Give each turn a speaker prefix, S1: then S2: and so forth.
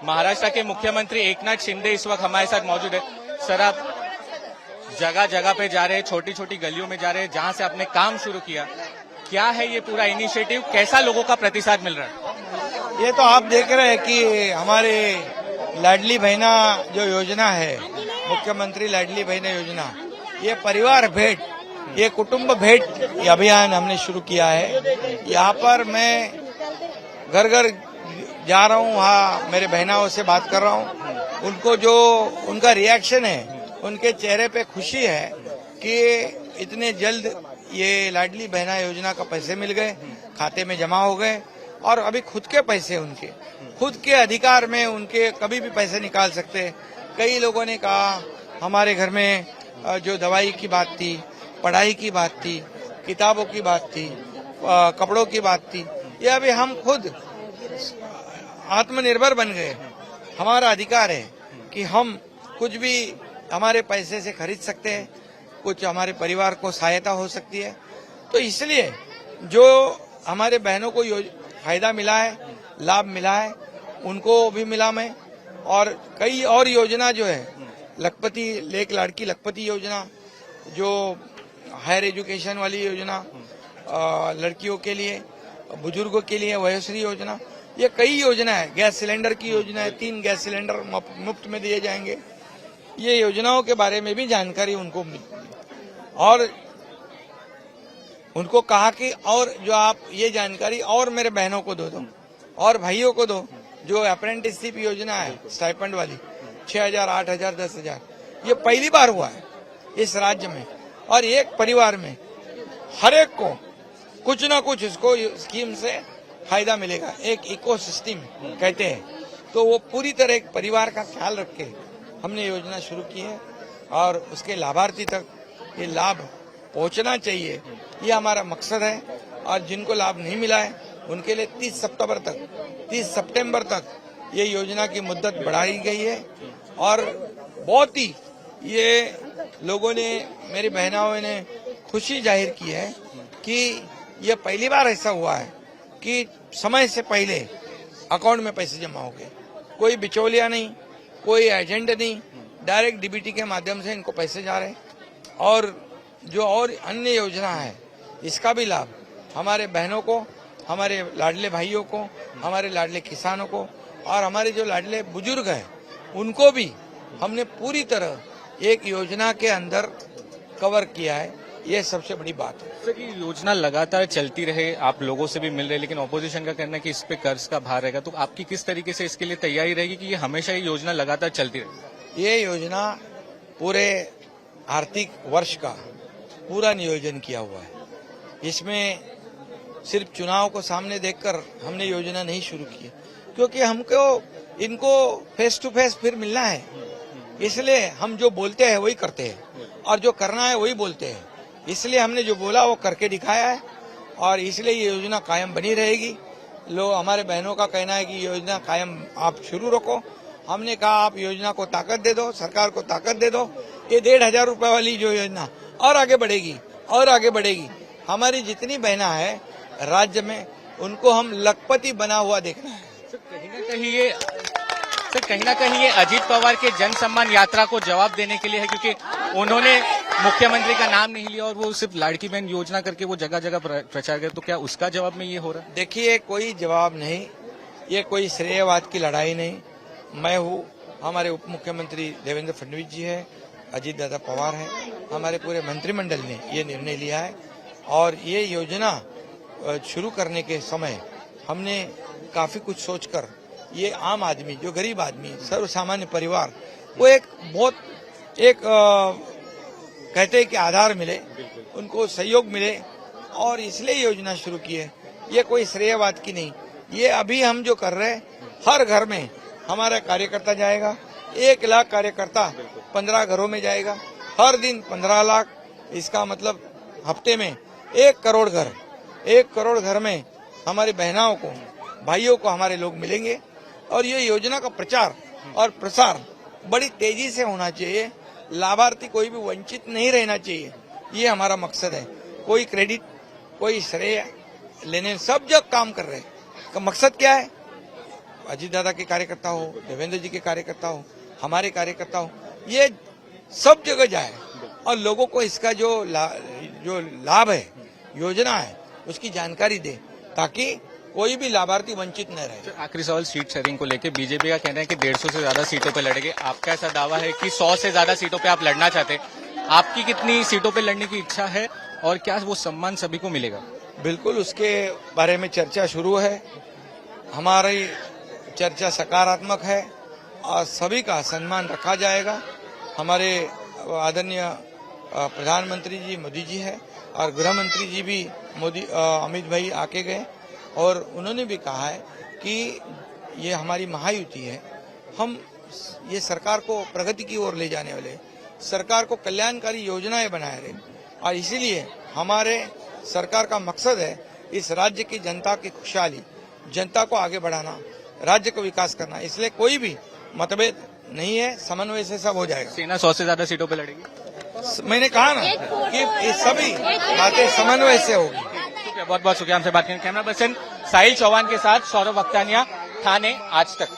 S1: महाराष्ट्र के मुख्यमंत्री एकनाथ शिंदे इस वक्त हमारे साथ मौजूद है। सर, आप जगह जगह पे जा रहे हैं, छोटी छोटी गलियों में जा रहे हैं, जहां से आपने काम शुरू किया, क्या है ये पूरा इनिशिएटिव, कैसा लोगों का प्रतिसाद मिल रहा है?
S2: ये तो आप देख रहे हैं कि हमारे लाडली बहना जो योजना है, मुख्यमंत्री लाडली बहना योजना, ये परिवार भेंट, ये कुटुंब भेंट ये अभियान हमने शुरू किया है। यहाँ पर मैं घर घर जा रहा हूँ, वहाँ मेरे बहनाओं से बात कर रहा हूँ। उनको जो उनका रिएक्शन है, उनके चेहरे पे खुशी है कि इतने जल्द ये लाडली बहना योजना का पैसे मिल गए, खाते में जमा हो गए और अभी खुद के पैसे उनके खुद के अधिकार में उनके कभी भी पैसे निकाल सकते। कई लोगों ने कहा हमारे घर में जो दवाई की बात थी, पढ़ाई की बात थी, किताबों की बात थी, कपड़ों की बात थी, ये अभी हम खुद आत्मनिर्भर बन गए। हमारा अधिकार है कि हम कुछ भी हमारे पैसे से खरीद सकते हैं, कुछ हमारे परिवार को सहायता हो सकती है। तो इसलिए जो हमारे बहनों को फायदा मिला है, लाभ मिला है, उनको भी मिला मैं। और कई और योजना जो है, लखपति एक लाड़की लखपति योजना, जो हायर एजुकेशन वाली योजना, लड़कियों के लिए, बुजुर्गों के लिए वयोश्री योजना, ये कई योजना है। गैस सिलेंडर की योजना है, 3 गैस सिलेंडर मुफ्त में दिए जाएंगे। ये योजनाओं के बारे में भी जानकारी उनको मिली और उनको कहा कि और जो आप ये जानकारी और मेरे बहनों को दो और भाइयों को दो। जो अप्रेंटिसशिप योजना है स्टाइपेंड वाली, 6,000, 8,000, 10,000, ये पहली बार हुआ है इस राज्य में। और एक परिवार में हर एक को कुछ ना कुछ इसको स्कीम से फायदा मिलेगा। एक इकोसिस्टम कहते हैं, तो वो पूरी तरह एक परिवार का ख्याल रख के हमने योजना शुरू की है और उसके लाभार्थी तक ये लाभ पहुंचना चाहिए, ये हमारा मकसद है। और जिनको लाभ नहीं मिला है उनके लिए 30 सितंबर तक ये योजना की मुद्दत बढ़ाई गई है। और बहुत ही ये लोगों ने, मेरी बहनाओं ने खुशी जाहिर की है कि ये पहली बार ऐसा हुआ है कि समय से पहले अकाउंट में पैसे जमा हो गए। कोई बिचौलिया नहीं, कोई एजेंट नहीं, डायरेक्ट डीबीटी के माध्यम से इनको पैसे जा रहे हैं। और जो और अन्य योजना है, इसका भी लाभ हमारे बहनों को, हमारे लाडले भाइयों को, हमारे लाडले किसानों को और हमारे जो लाडले बुजुर्ग हैं, उनको भी हमने पूरी तरह एक योजना के अंदर कवर किया है। ये सबसे बड़ी बात है।
S1: सर, ये योजना लगातार चलती रहे, आप लोगों से भी मिल रहे, लेकिन ऑपोजिशन का कहना है कि इस पे कर्ज का भार रहेगा, तो आपकी किस तरीके से इसके लिए तैयारी रहेगी कि ये हमेशा ये योजना लगातार चलती रहेगी?
S2: ये योजना पूरे आर्थिक वर्ष का पूरा नियोजन किया हुआ है। इसमें सिर्फ चुनाव को सामने देखकर हमने योजना नहीं शुरू की, क्योंकि हमको इनको फेस टू फेस फिर मिलना है। इसलिए हम जो बोलते हैं वही करते हैं और जो करना है वही बोलते हैं। इसलिए हमने जो बोला वो करके दिखाया है और इसलिए ये योजना कायम बनी रहेगी। हमारे बहनों का कहना है कि योजना कायम आप शुरू रखो। हमने कहा आप योजना को ताकत दे दो, सरकार को ताकत दे दो। ये 1,500 रुपए वाली जो योजना और आगे बढ़ेगी और आगे बढ़ेगी। हमारी जितनी बहना है राज्य में, उनको हम लखपति बना हुआ देखना है।
S1: कहीं ना कहीं ये अजीत पवार के जन सम्मान यात्रा को जवाब देने के लिए है, क्योंकि उन्होंने मुख्यमंत्री का नाम नहीं लिया और वो सिर्फ लाड़की बहन योजना करके वो जगह जगह प्रचार करे, तो क्या उसका जवाब में ये हो रहा है?
S2: देखिए, कोई जवाब नहीं, ये कोई श्रेयवाद की लड़ाई नहीं। मैं हूँ, हमारे उप मुख्यमंत्री देवेंद्र फडणवीस जी है, अजीत दादा पवार है, हमारे पूरे मंत्रिमंडल ने ये निर्णय लिया है। और ये योजना शुरू करने के समय हमने काफी कुछ सोचकर, ये आम आदमी, जो गरीब आदमी, सर्व सामान्य परिवार को एक बहुत कहते हैं कि आधार मिले, उनको सहयोग मिले, और इसलिए योजना शुरू की है। ये कोई श्रेयवाद की नहीं। ये अभी हम जो कर रहे हैं, हर घर में हमारा कार्यकर्ता जाएगा। 1 लाख कार्यकर्ता 15 घरों में जाएगा, हर दिन 15 लाख। इसका मतलब हफ्ते में 1 करोड़ घर, 1 करोड़ घर में हमारी बहनाओं को, भाइयों को हमारे लोग मिलेंगे। और ये योजना का प्रचार और प्रसार बड़ी तेजी से होना चाहिए। लाभार्थी कोई भी वंचित नहीं रहना चाहिए, ये हमारा मकसद है। कोई क्रेडिट, कोई श्रेय लेने, सब जग काम कर रहे हैं। का मकसद क्या है? अजीत दादा के कार्यकर्ता हो, देवेंद्र जी के कार्यकर्ता हो, हमारे कार्यकर्ता हो, ये सब जगह जाए और लोगों को इसका जो लाभ है, योजना है, उसकी जानकारी दे ताकि कोई भी लाभार्थी वंचित न रहे।
S1: आखिरी सवाल सीट शेयरिंग को लेकर बीजेपी का कहना है कि 150 से ज्यादा सीटों पे लड़ेंगे। आपका ऐसा दावा है कि 100 से ज्यादा सीटों पे आप लड़ना चाहते हैं। आपकी कितनी सीटों पे लड़ने की इच्छा है और क्या वो सम्मान सभी को मिलेगा?
S2: बिल्कुल उसके बारे में चर्चा शुरू है। हमारी चर्चा सकारात्मक है और सभी का सम्मान रखा जाएगा। हमारे आदरणीय प्रधानमंत्री जी मोदी जी है और गृह मंत्री जी भी अमित भाई आके गए और उन्होंने भी कहा है कि ये हमारी महायुति है, हम ये सरकार को प्रगति की ओर ले जाने वाले, सरकार को कल्याणकारी योजनाएं बनाए रहे और इसीलिए हमारे सरकार का मकसद है इस राज्य की जनता की खुशहाली, जनता को आगे बढ़ाना, राज्य को विकास करना। इसलिए कोई भी मतभेद नहीं है, समन्वय से सब हो जाएगा।
S1: सेना 100 से ज्यादा सीटों पे लड़ेगी।
S2: मैंने कहा ना कि ये सभी बातें समन्वय से होगी।
S1: बहुत बहुत शुक्रिया हमसे बात करने। कैमरा पर्सन साहिल चौहान के साथ सौरभ अख्तानिया, ठाणे आज तक।